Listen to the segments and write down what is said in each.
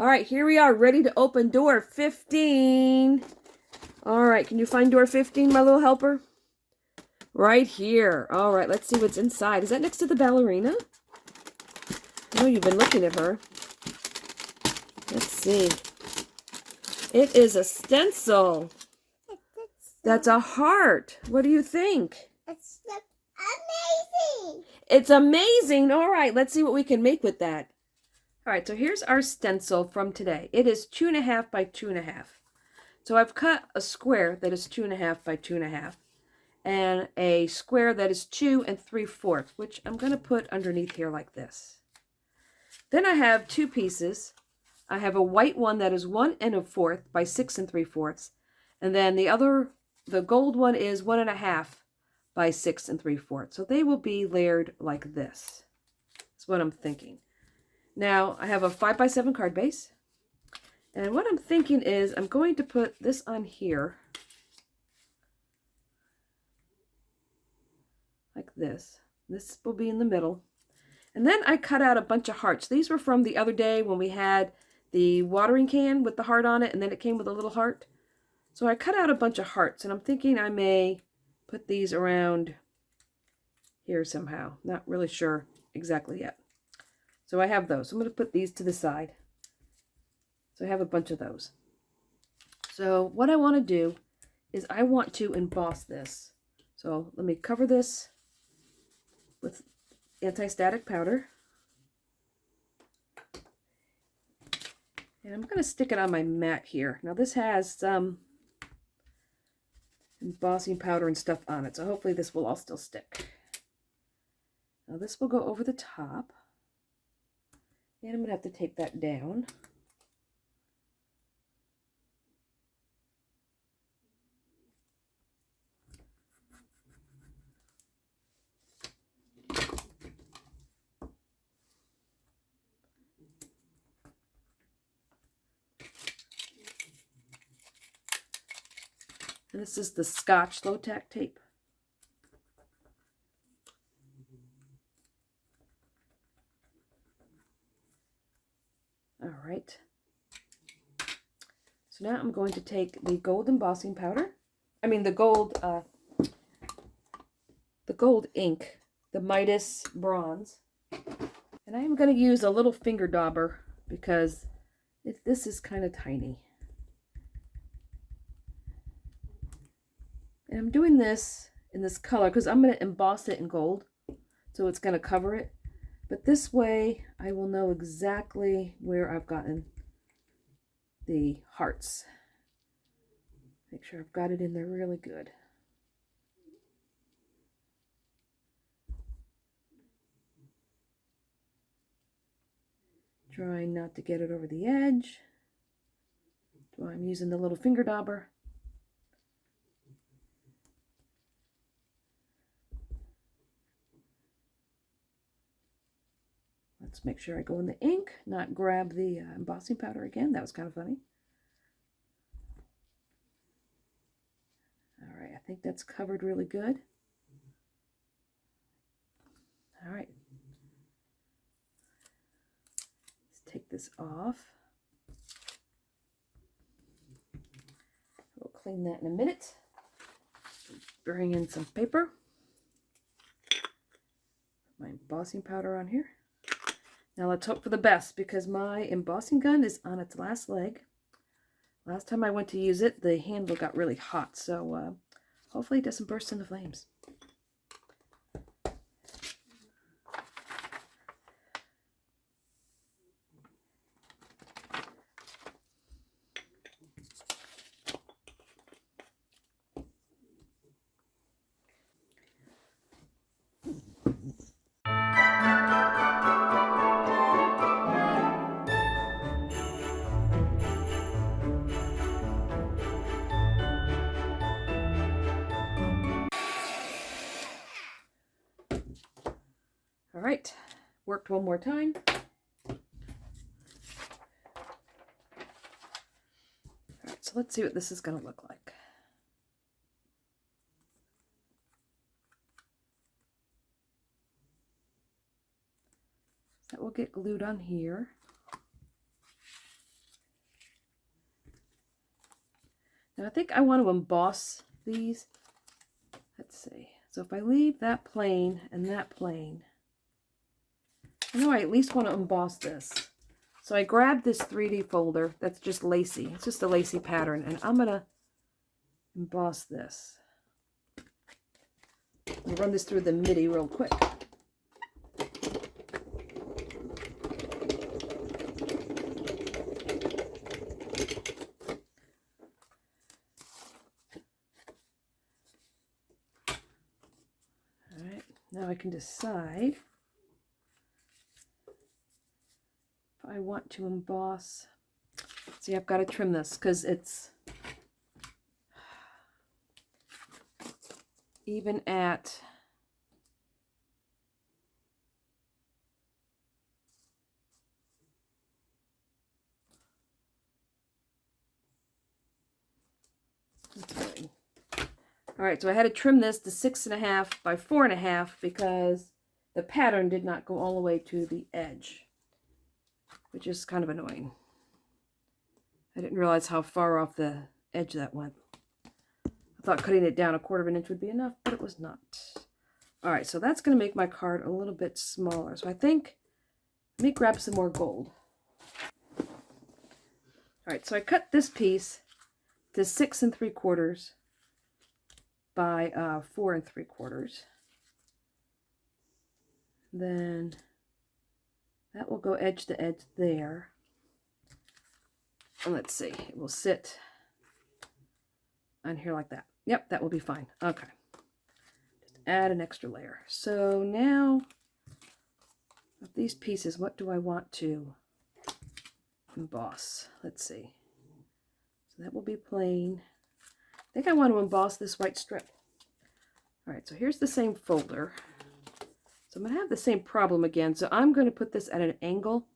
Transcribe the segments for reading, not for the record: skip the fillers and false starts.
All right, here we are, ready to open door 15. All right, can you find door 15, my little helper? Right here. All right, let's see what's inside. Is that next to the ballerina? I know you've been looking at her. Let's see. It is a stencil. That's a heart. What do you think? It's amazing. It's amazing. All right, let's see what we can make with that. All right, so here's our stencil from today. It is 2.5 by 2.5. So I've cut a square that is 2.5 by 2.5 and a square that is 2 3/4, which I'm going to put underneath here like this. Then I have two pieces. I have a white one that is 1 1/4 by 6 3/4, and then the gold one is 1.5 by 6 3/4. So they will be layered like this. That's what I'm thinking. Now I have a 5 by 7 card base, and what I'm thinking is I'm going to put this on here like this. This will be in the middle. And then I cut out a bunch of hearts. These were from the other day when we had the watering can with the heart on it, and then it came with a little heart. So I cut out a bunch of hearts, and I'm thinking I may put these around here somehow. Not really sure exactly yet. So I have those. I'm going to put these to the side. So I have a bunch of those. So what I want to do is I want to emboss this. So let me cover this with anti-static powder. And I'm going to stick it on my mat here. Now this has some embossing powder and stuff on it, so hopefully this will all still stick. Now this will go over the top. And I'm going to have to tape that down. And this is the Scotch low-tack tape. All right. So now I'm going to take the gold embossing powder. The gold ink, the Midas bronze. And I am going to use a little finger dauber because this is kind of tiny. And I'm doing this in this color because I'm going to emboss it in gold. So it's going to cover it. But this way I will know exactly where I've gotten the hearts. Make sure I've got it in there really good. Trying not to get it over the edge. So I'm using the little finger dauber. Let's make sure I go in the ink, not grab the embossing powder again. That was kind of funny. All right, I think that's covered really good. All right. Let's take this off. We'll clean that in a minute. Bring in some paper. Put my embossing powder on here. Now let's hope for the best because my embossing gun is on its last leg. Last time I went to use it, the handle got really hot, so hopefully it doesn't burst into flames. All right, worked one more time. All right, so let's see what this is going to look like. That will get glued on here. Now I think I want to emboss these. Let's see. So if I leave that plain and that plain, I know I at least want to emboss this. So I grabbed this 3D folder that's just lacy. It's just a lacy pattern, and I'm going to emboss this. I'll run this through the MIDI real quick. Alright, now I can decide if I want to emboss. See, I've got to trim this because it's even at all right, so I had to trim this to 6.5 by 4.5 because the pattern did not go all the way to the edge, which is kind of annoying. I didn't realize how far off the edge that went. I thought cutting it down 1/4 inch would be enough, but it was not. All right, so that's going to make my card a little bit smaller. So I think, let me grab some more gold. All right, so I cut this piece to 6 3/4 by 4 3/4. Then that will go edge to edge there. And let's see, it will sit on here like that. Yep, that will be fine. Okay. Just add an extra layer. So now, of these pieces, what do I want to emboss? Let's see. So that will be plain. I think I want to emboss this white strip. All right, so here's the same folder. So I'm going to have the same problem again. So I'm going to put this at an angle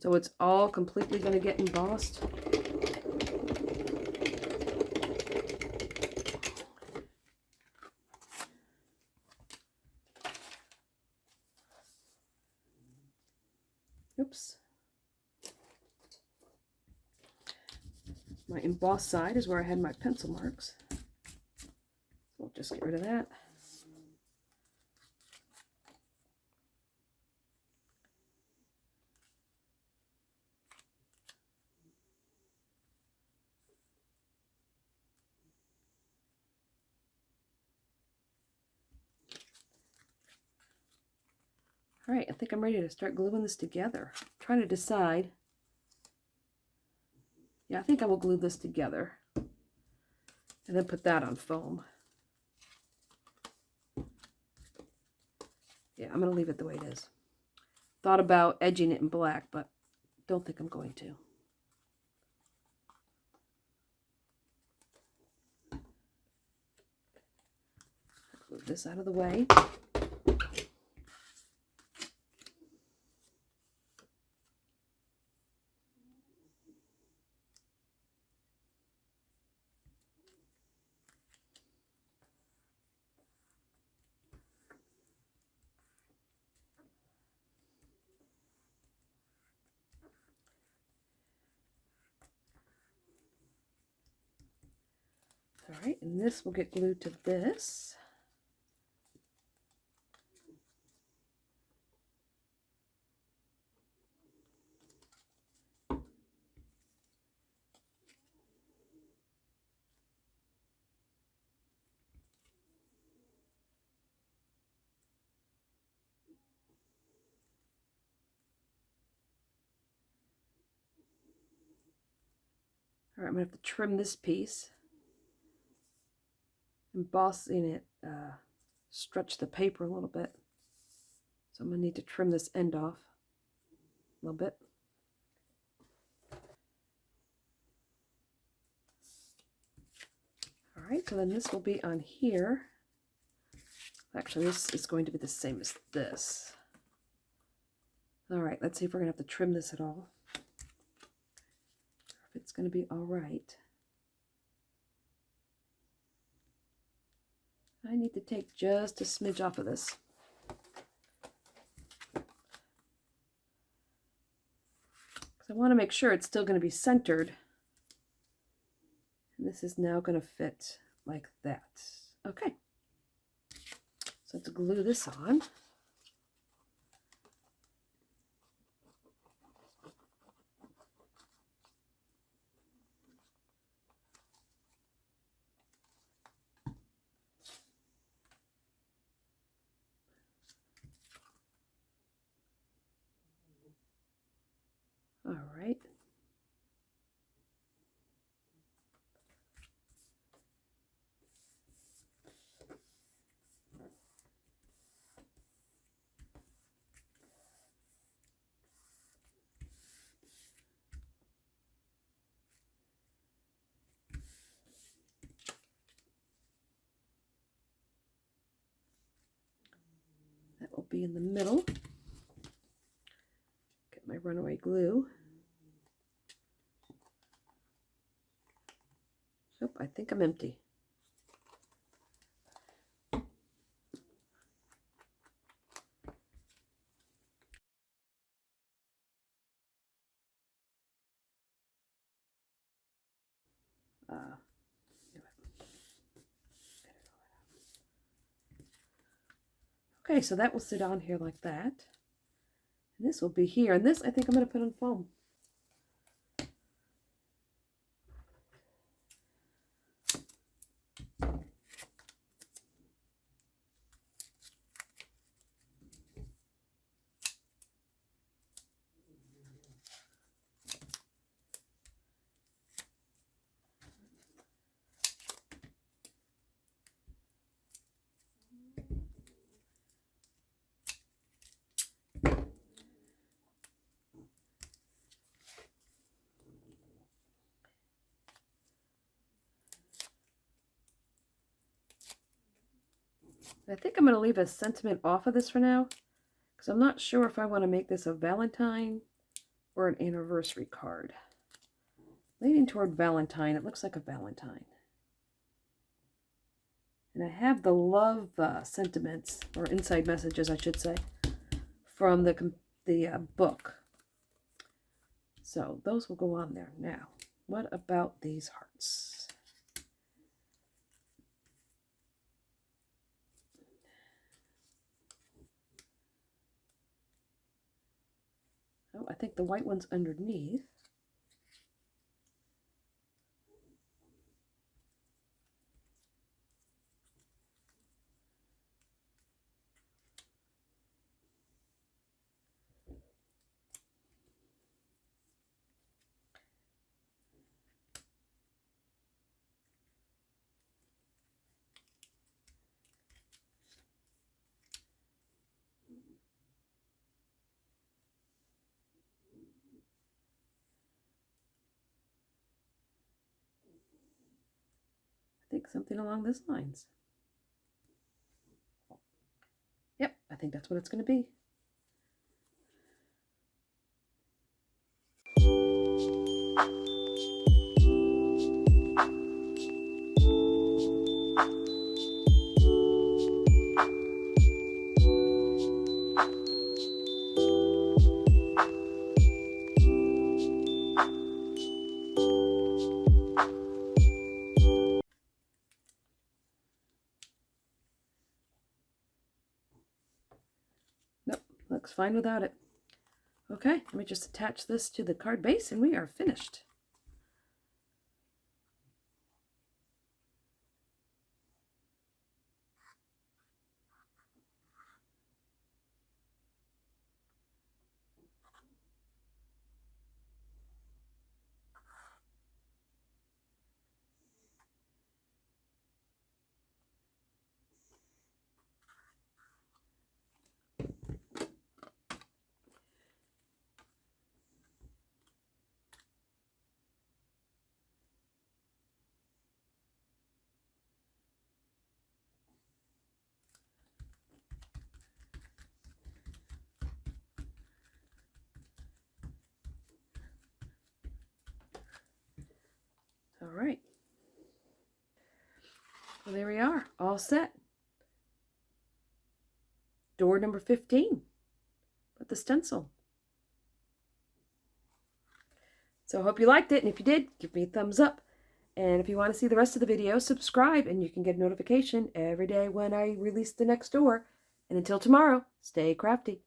so it's all completely going to get embossed. Oops. My embossed side is where I had my pencil marks. We'll just get rid of that. All right, I think I'm ready to start gluing this together. I'm trying to decide. Yeah, I think I will glue this together and then put that on foam. Yeah, I'm going to leave it the way it is. Thought about edging it in black, but don't think I'm going to. Move this out of the way. All right, and this will get glued to this. All right, I'm going to have to trim this piece. Embossing it, stretch the paper a little bit. So I'm going to need to trim this end off a little bit. All right, so then this will be on here. Actually, this is going to be the same as this. All right, let's see if we're going to have to trim this at all. If it's going to be all right. I need to take just a smidge off of this. Because I want to make sure it's still going to be centered. And this this is now going to fit like that. Okay. So let's glue this on. All right. That will be in the middle. Get my runaway glue. Nope, I think I'm empty. Okay, so that will sit on here like that. And this will be here. And this, I think I'm going to put on foam. I think I'm going to leave a sentiment off of this for now, because I'm not sure if I want to make this a Valentine or an anniversary card. Leaning toward Valentine. It looks like a Valentine. And I have the love sentiments, or inside messages, I should say, from the book. So those will go on there. Now, what about these hearts? Oh, I think the white one's underneath. I think something along those lines. Yep, I think that's what it's going to be. Nope, looks fine without it. Okay, let me just attach this to the card base and we are finished. All right. Well, there we are, all set. Door number 15 with the stencil. So I hope you liked it, and if you did, give me a thumbs up. And if you want to see the rest of the video, subscribe and you can get a notification every day when I release the next door. And until tomorrow, stay crafty.